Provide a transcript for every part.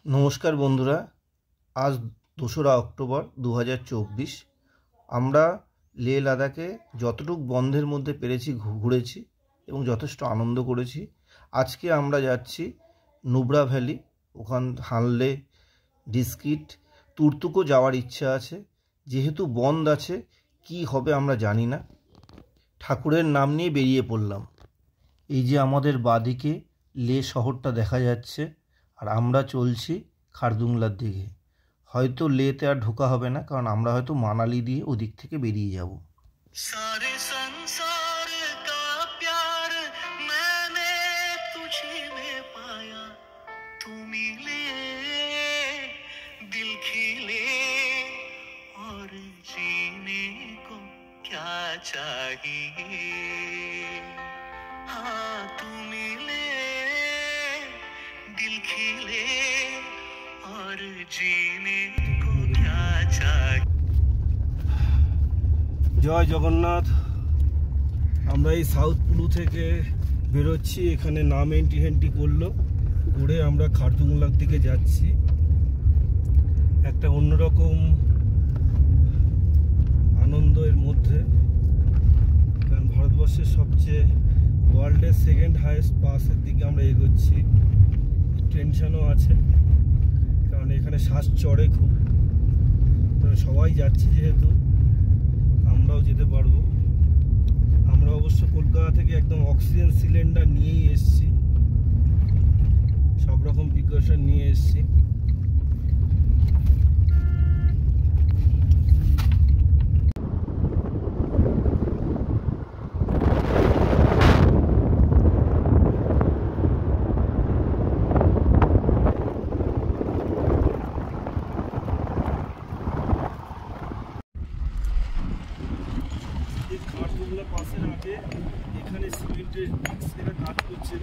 নমস্কার বন্ধুরা, আজ 2রা অক্টোবর 2024। আমরা লেহ লাদাখে যতটুকু বন্ধের মধ্যে পেরেছি ঘুরেছি এবং যথেষ্ট আনন্দ করেছি। আজকে আমরা যাচ্ছি নুব্রা ভ্যালি, ওখান হানলে, ডিস্কিট, তুর্তুকও যাওয়ার ইচ্ছা আছে। যেহেতু বন্ধ আছে, কি হবে আমরা জানি না। ঠাকুরের নাম নিয়ে বেরিয়ে পড়লাম। এই যে আমাদের বাঁদিকে লেহ শহরটা দেখা যাচ্ছে, আর আমরা চলছি খারদুংলার দিকে। হয়তো লেতে আর ঢোকা হবে না, কারণ আমরা হয়তো মানালি দিয়ে ওদিক থেকে বেরিয়ে যাব। সারে সংসার কা প্যার मैंने तुझे में पाया, तू मिले दिल खिले और जीने को क्या चाहिए। हाँ तू मिले दिल खिले और जीने को क्या चाहिए। জয় জগন্নাথ। আমরা এই সাউথ পুলু থেকে বেরোচ্ছি। এখানে নাম এন্ট্রি করে আমরা খারদুংলার দিকে যাচ্ছি। একটা অন্যরকম আনন্দের মধ্যে, কারণ ভারতবর্ষের সবচেয়ে ওয়ার্ল্ডের সেকেন্ড হাইয়েস্ট পাসের দিকে আমরা এগোচ্ছি। টেনশনও আছে, কারণ এখানে শ্বাস চড়ে খুব। সবাই যাচ্ছি যেহেতু আমরাও যেতে পারবো। আমরা অবশ্য কলকাতা থেকে একদম অক্সিজেন সিলিন্ডার নিয়েই এসেছি, সব রকম প্রিকশন নিয়ে এসেছি। পাশের আগে এখানে সিমেন্টের মিক্সেরা কাজ করছে।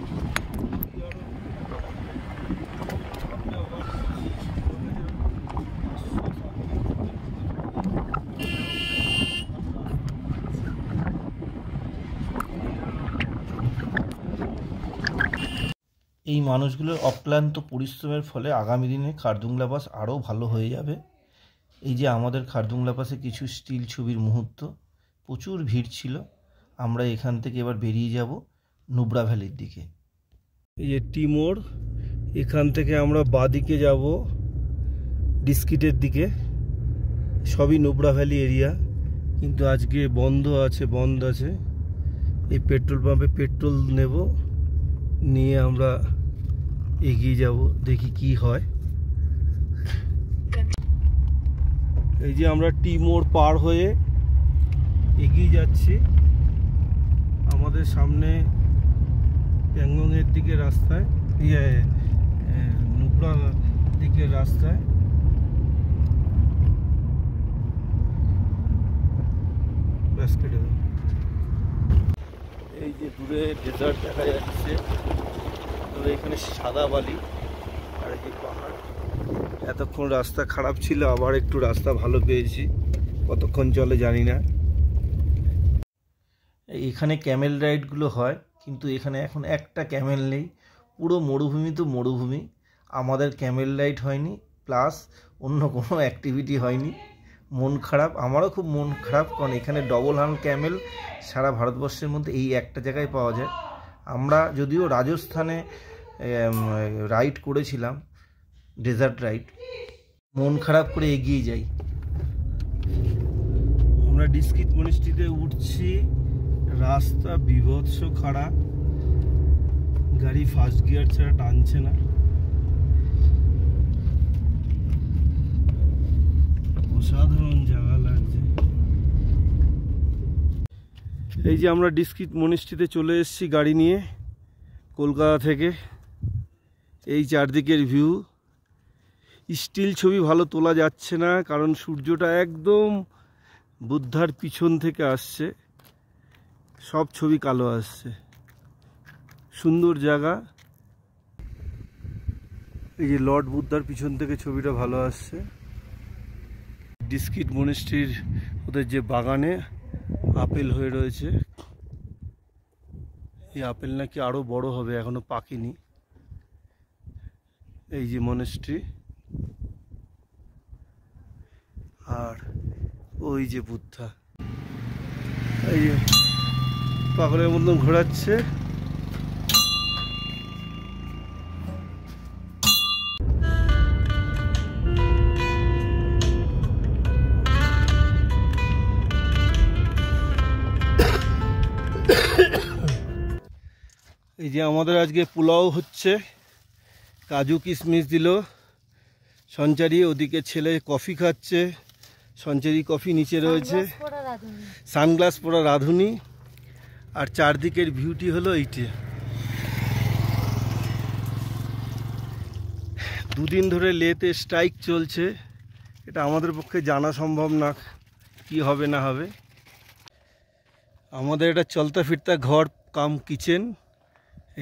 এই মানুষগুলোর অক্লান্ত পরিশ্রমের ফলে আগামী দিনে খারদুংলা পাস আরও ভালো হয়ে যাবে। এই যে আমাদের খারদুংলা পাসে কিছু স্টিল ছবির মুহূর্ত। প্রচুর ভিড় ছিল। আমরা এখান থেকে এবার বেরিয়ে যাব নুব্রা ভ্যালির দিকে। এই যে টি মোড়, এখান থেকে আমরা বাঁদিকে যাব ডিস্কিটের দিকে। সবই নুব্রা ভ্যালি এরিয়া, কিন্তু আজকে বন্ধ আছে। এই পেট্রোল পাম্পে পেট্রোল নেব, নিয়ে আমরা এগিয়ে যাব, দেখি কি হয়। এই যে আমরা টি মোড় পার হয়ে এগিয়ে যাচ্ছি। আমাদের সামনে প্যাংগংয়ের দিকে রাস্তায়, নুব্রা দিকের রাস্তায় এই যে দূরে ডেজার্ট দেখা যাচ্ছে, তবে এখানে সাদা বালি আর এই যে পাহাড়। এতক্ষণ রাস্তা খারাপ ছিল, আবার একটু রাস্তা ভালো পেয়েছি। কতক্ষণ চলে জানি না। এখানে ক্যামেল রাইডগুলো হয়, কিন্তু এখানে এখন একটা ক্যামেল নেই। পুরো মরুভূমি তো মরুভূমি। আমাদের ক্যামেল রাইড হয়নি, প্লাস অন্য কোনো অ্যাক্টিভিটি হয়নি। মন খারাপ, আমারও খুব মন খারাপ, কারণ এখানে ডবল হার্ন ক্যামেল সারা ভারতবর্ষের মধ্যে এই একটা জায়গায় পাওয়া যায়। আমরা যদিও রাজস্থানে রাইড করেছিলাম, ডেজার্ট রাইড। মন খারাপ করে এগিয়ে যাই। আমরা ডিস্কিট মনিস্ট্রিতে উঠছি। রাস্তা বিভৎস খারাপ, গাড়ি ফার্স্ট গিয়ার ছাড়া টানছে না। অসাধারণ জায়গা লাগছে। এই যে আমরা ডিস্কিট মনিস্ট্রিতে চলে এসেছি গাড়ি নিয়ে কলকাতা থেকে। এই চারদিকের ভিউ। স্টিল ছবি ভালো তোলা যাচ্ছে না, কারণ সূর্যটা একদম বুদ্ধার পিছন থেকে আসছে, সব ছবি কালো আসছে। সুন্দর জায়গা। এই যে লর্ড বুদ্ধার পিছন থেকে ছবিটা ভালো আসছে। ডিস্কিট মনিস্ট্রির ওদের যে বাগানে আপেল হয়ে রয়েছে, এই আপেল নাকি আরও বড় হবে, এখনো পাকেনি। এই যে মনেস্ট্রি, আর ওই যে বুদ্ধা, এই যে পাগলের মতন ঘোরাচ্ছে। এই যে আমাদের আজকে পোলাও হচ্ছে, কাজু কিশমিশ দিল সঞ্চারি, ওদিকে ছেলে কফি খাচ্ছে, সঞ্চারি কফি নিচে রয়েছে, সানগ্লাস পরা রাঁধুনি, আর চারদিকের ভিউটি হলো এইটে। দুদিন ধরে লেতে স্ট্রাইক চলছে, এটা আমাদের পক্ষে জানা সম্ভব না কি হবে না হবে। আমাদের এটা চলতা ফিরতা ঘর কাম কিচেন।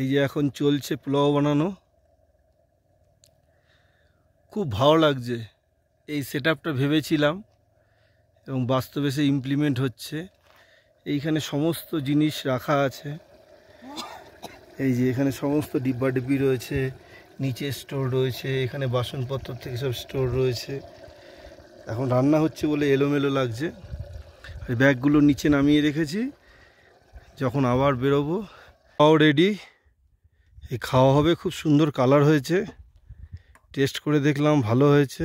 এই যে এখন চলছে পোলাও বানানো, খুব ভালো লাগছে। এই সেটআপটা ভেবেছিলাম এবং বাস্তবে সে ইমপ্লিমেন্ট হচ্ছে। এইখানে সমস্ত জিনিস রাখা আছে, এই যে এখানে সমস্ত ডিব্বা ডিব্বি রয়েছে, নিচে স্টোর রয়েছে, এখানে বাসনপত্র থেকে সব স্টোর রয়েছে। এখন রান্না হচ্ছে বলে এলোমেলো লাগছে। এই ব্যাগগুলো নিচে নামিয়ে রেখেছি, যখন আবার বেরোবো। খাওয়া রেডি, এই খাওয়া হবে। খুব সুন্দর কালার হয়েছে, টেস্ট করে দেখলাম ভালো হয়েছে।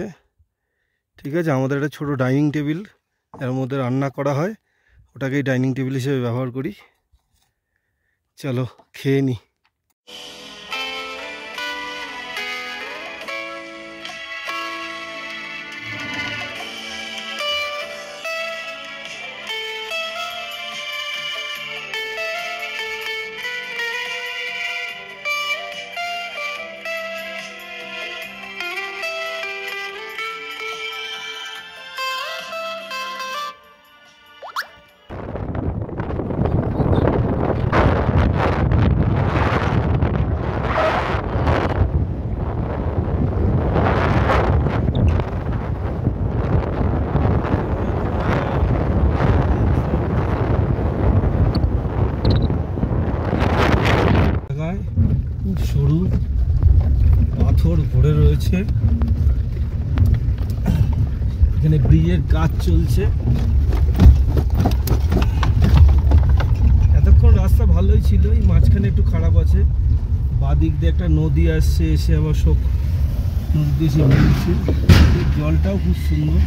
ঠিক আছে, আমাদের একটা ছোটো ডাইনিং টেবিল, এর মধ্যে রান্না করা হয়, ওটাকেই ডাইনিং টেবিল হিসেবে ব্যবহার করি। চলো খেয়ে নিই। খুব সরু পাথর ভরে রয়েছে, এখানে ব্রিজের কাজ চলছে। এতক্ষণ রাস্তা ভালোই ছিল, এই মাঝখানে একটু খারাপ আছে। বাদিক দিয়ে একটা নদী আসছে, এসে আবার সব নদী এসে মিলছে। জলটাও খুব সুন্দর।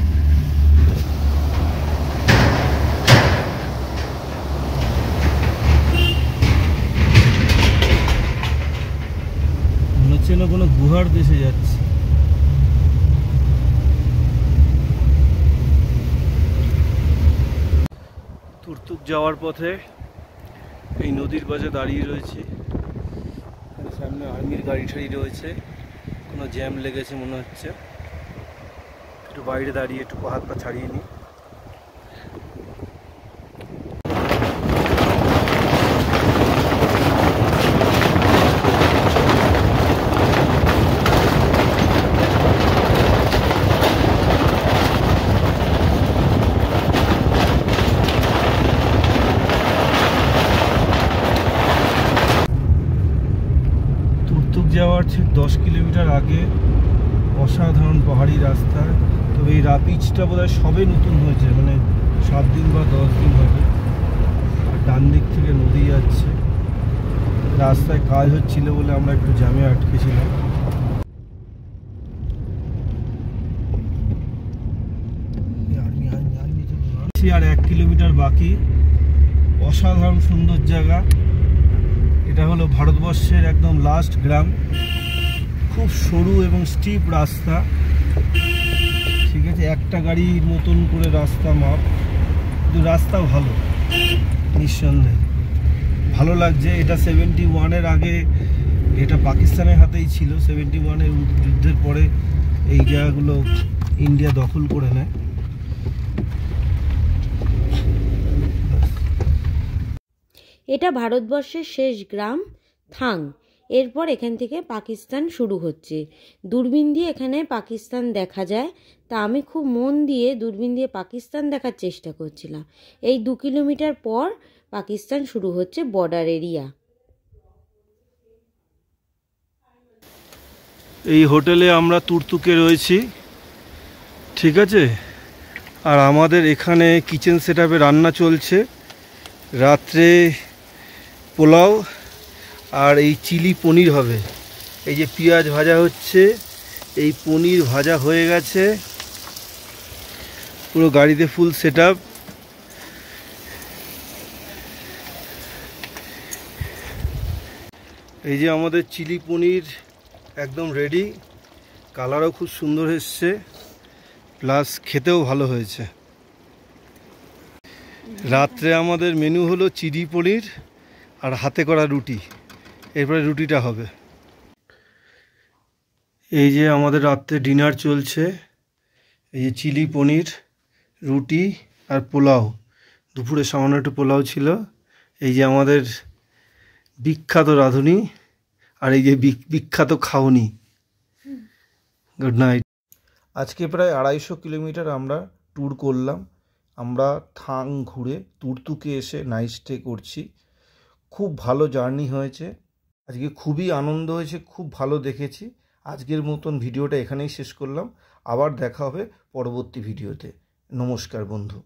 যেন কোনো গুহার দেশে যাচ্ছে। তুর্তুক যাওয়ার পথে এই নদীর পাশে দাঁড়িয়ে রয়েছি, সামনে আর্মির গাড়ি ঠাড়ি রয়েছে, কোনো জ্যাম লেগেছে মনে হচ্ছে। একটু বাইরে দাঁড়িয়ে একটু হাত পা ছাড়িয়ে নিই। যাওয়ার ঠিক 10 কিলোমিটার আগে অসাধারণ পাহাড়ি রাস্তা। তবে এই পিচটা বোধহয় সবে নতুন হয়েছে, মানে 7 দিন বা 10 দিন হবে। আর ডান দিক থেকে নদী যাচ্ছে, রাস্তায় কাজ হচ্ছিল বলে আমরা একটু জ্যামে আটকেছিলাম। আর 1 কিলোমিটার বাকি, অসাধারণ সুন্দর জায়গা। এটা হলো ভারতবর্ষের একদম লাস্ট গ্রাম, খুব সরু এবং স্টিপ রাস্তা। ঠিক আছে, একটা গাড়ির মতন করে রাস্তা মাপ, কিন্তু রাস্তা ভালো, নিঃসন্দেহে ভালো লাগছে। এটা 71-এর আগে এটা পাকিস্তানের হাতেই ছিল। 71-এর যুদ্ধের পরে এই জায়গাগুলো ইন্ডিয়া দখল করে নেয়। এটা ভারতবর্ষের শেষ গ্রাম থাং। এরপর এখান থেকে পাকিস্তান শুরু হচ্ছে। দূরবীন দিয়ে এখানে পাকিস্তান দেখা যায়, তা আমি খুব মন দিয়ে দূরবীন দিয়ে পাকিস্তান দেখার চেষ্টা করছিলাম। এই 2 কিলোমিটার পর পাকিস্তান শুরু হচ্ছে, বর্ডার এরিয়া। এই হোটেলে আমরা তুর্তুকে রয়েছি, ঠিক আছে। আর আমাদের এখানে কিচেন সেটআপে রান্না চলছে, রাত্রে পোলাও আর এই চিলি পনির হবে। এই যে পেঁয়াজ ভাজা হচ্ছে, এই পনির ভাজা হয়ে গেছে, পুরো গাড়িতে ফুল সেটআপ। এই যে আমাদের চিলি পনির একদম রেডি, কালারও খুব সুন্দর এসছে, প্লাস খেতেও ভালো হয়েছে। রাত্রে আমাদের মেনু হলো চিলি পনির আর হাতে করা রুটি, এরপরে রুটিটা হবে। এই যে আমাদের রাত্রে ডিনার চলছে, এই যে চিলি পনির, রুটি আর পোলাও। দুপুরে সামান্য একটু পোলাও ছিল। এই যে আমাদের বিখ্যাত রাঁধুনি আর এই যে বিখ্যাত খাওনি। Good night. আজকে প্রায় 250 কিলোমিটার আমরা ট্যুর করলাম। আমরা থাং ঘুরে তুর্তুকে এসে নাইট স্টে করছি। খুব ভালো জার্নি হয়েছে, আজকে খুবই আনন্দ হয়েছে, খুব ভালো দেখেছি। আজকের মতন ভিডিওটা এখানেই শেষ করলাম, আবার দেখা হবে পরবর্তী ভিডিওতে। নমস্কার বন্ধু।